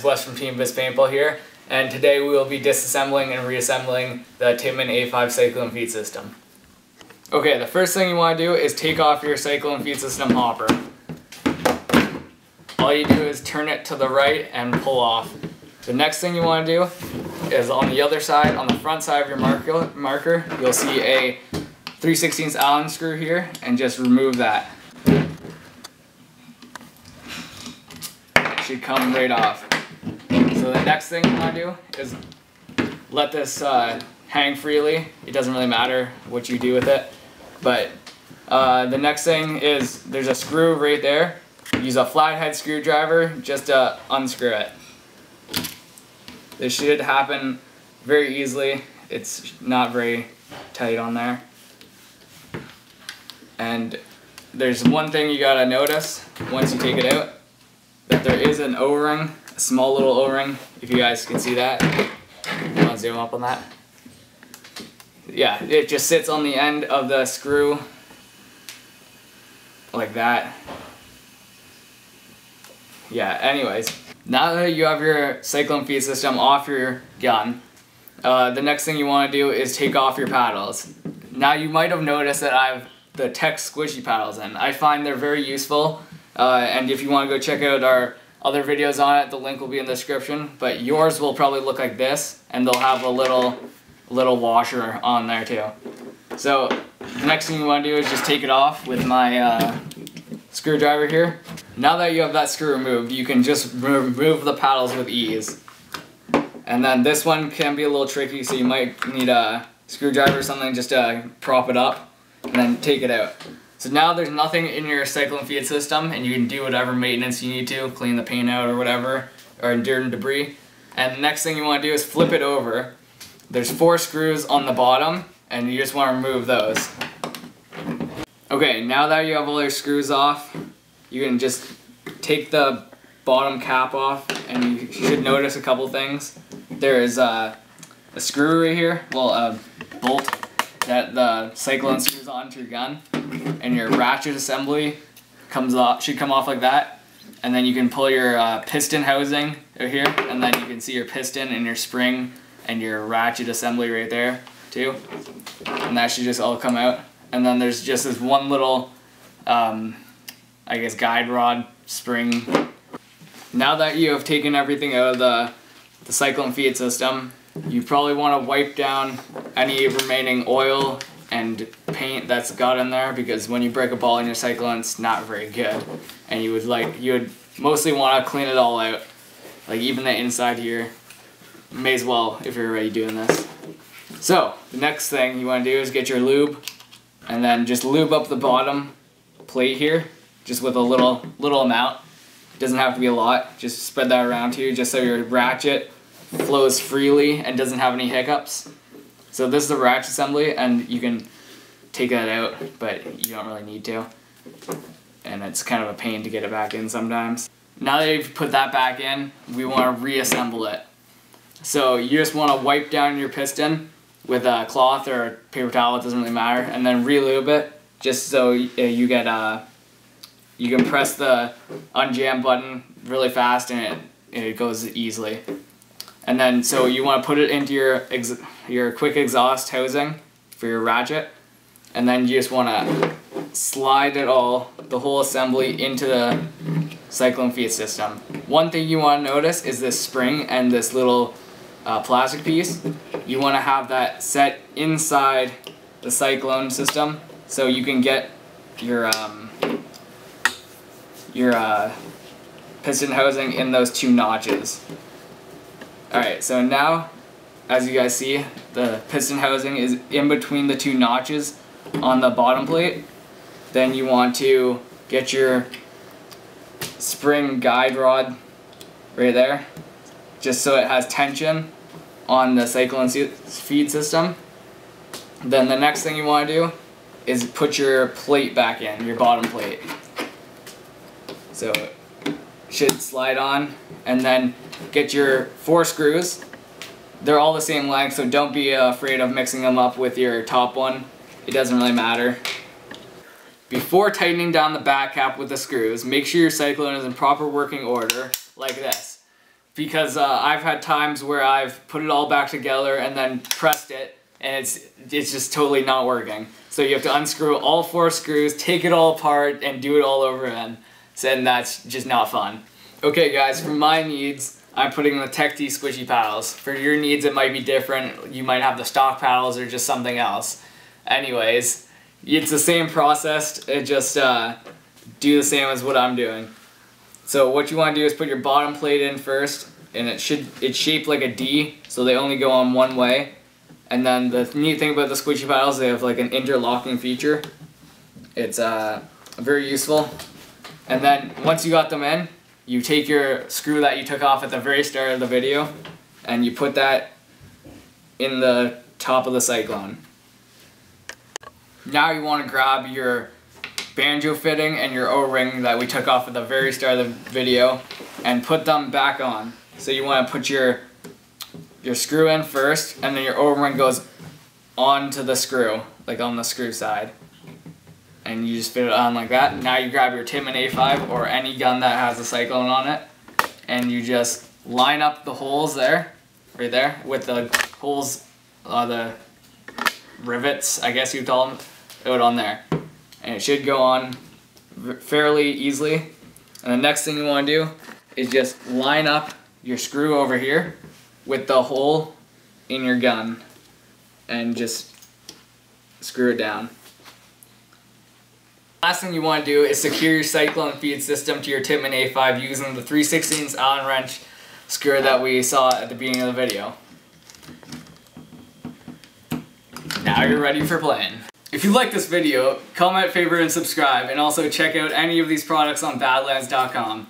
Wes from Team Vis Paintball here, and today we will be disassembling and reassembling the Tippmann A5 cyclone feed system. Okay, the first thing you want to do is take off your cyclone feed system hopper. All you do is turn it to the right and pull off. The next thing you want to do is on the other side, on the front side of your marker, you'll see a 3/16 Allen screw here, and just remove that. It should come right off. So the next thing you want to do is let this hang freely. It doesn't really matter what you do with it. But the next thing is there's a screw right there. Use a flathead screwdriver just to unscrew it. This should happen very easily. It's not very tight on there. And there's one thing you gotta notice once you take it out, that there is an O-ring, a small little O-ring, if you guys can see that. I'll zoom up on that. Yeah, it just sits on the end of the screw like that. Yeah, anyways, now that you have your cyclone feed system off your gun, the next thing you want to do is take off your paddles. Now you might have noticed that I have the Tech squishy paddles in. I find they're very useful, and if you want to go check out our other videos on it, the link will be in the description, but yours will probably look like this, and they'll have a little washer on there too. So the next thing you want to do is just take it off with my screwdriver here. Now that you have that screw removed, you can just remove the paddles with ease. And then this one can be a little tricky, so you might need a screwdriver or something just to prop it up and then take it out. So now there's nothing in your cyclone feed system, and you can do whatever maintenance you need to, clean the paint out or whatever, or dirt and debris. And the next thing you want to do is flip it over. There's 4 screws on the bottom, and you just want to remove those. Okay, now that you have all your screws off, you can just take the bottom cap off, and you should notice a couple things. There is a screw right here, well, a bolt that the cyclone screws onto your gun, and your ratchet assembly should come off like that. And then you can pull your piston housing out here, and then you can see your piston and your spring and your ratchet assembly right there too, and that should just all come out. And then there's just this one little I guess guide rod spring. Now that you have taken everything out of the cyclone feed system, you probably want to wipe down any remaining oil and paint that's got in there, because when you break a ball in your cyclone, it's not very good, and you would mostly want to clean it all out, like even the inside here. May as well if you're already doing this. So the next thing you want to do is get your lube, and then just lube up the bottom plate here, just with a little amount. It doesn't have to be a lot. Just spread that around here, just so your ratchet flows freely and doesn't have any hiccups. So this is the ratchet assembly, and you can take that out, but you don't really need to. And it's kind of a pain to get it back in sometimes. Now that you've put that back in, we want to reassemble it. So you just want to wipe down your piston with a cloth or a paper towel, it doesn't really matter, and then re-lube it, just so you get you can press the unjam button really fast, and it goes easily. And then so you want to put it into your quick exhaust housing for your ratchet, and then you just want to slide the whole assembly into the cyclone feed system. One thing you want to notice is this spring and this little plastic piece. You want to have that set inside the cyclone system, so you can get your piston housing in those 2 notches. Alright, so now, as you guys see, the piston housing is in between the 2 notches on the bottom plate. Then you want to get your spring guide rod right there, just so it has tension on the cyclone feed system. Then the next thing you want to do is put your plate back in, your bottom plate. So it should slide on, and then get your 4 screws. They're all the same length, so don't be afraid of mixing them up with your top one. It doesn't really matter. Before tightening down the back cap with the screws, make sure your cyclone is in proper working order, like this. because I've had times where I've put it all back together and then pressed it, and it's just totally not working. So you have to unscrew all 4 screws, take it all apart, and do it all over again. And that's just not fun. Okay guys, for my needs, I'm putting the Tech D squishy paddles. For your needs it might be different. You might have the stock paddles or just something else. Anyways, it's the same process, it just do the same as what I'm doing. So what you want to do is put your bottom plate in first, and it's shaped like a D, so they only go on one way. And then the neat thing about the squishy paddles, they have like an interlocking feature. It's very useful. And then once you got them in, you take your screw that you took off at the very start of the video, and you put that in the top of the cyclone. Now you want to grab your banjo fitting and your O-ring that we took off at the very start of the video and put them back on. So you want to put your screw in first, and then your O-ring goes onto the screw, like on the screw side. And you just fit it on like that. Now you grab your Tippmann A5 or any gun that has a cyclone on it, and you just line up the holes there, right there, with the holes, the rivets, I guess you'd call them, out on there. And it should go on fairly easily. And the next thing you want to do is just line up your screw over here with the hole in your gun and just screw it down. Last thing you want to do is secure your cyclone feed system to your Tippmann A5 using the 3/16 Allen wrench screw that we saw at the beginning of the video. Now you're ready for playing. If you like this video, comment, favorite, and subscribe, and also check out any of these products on badlands.com.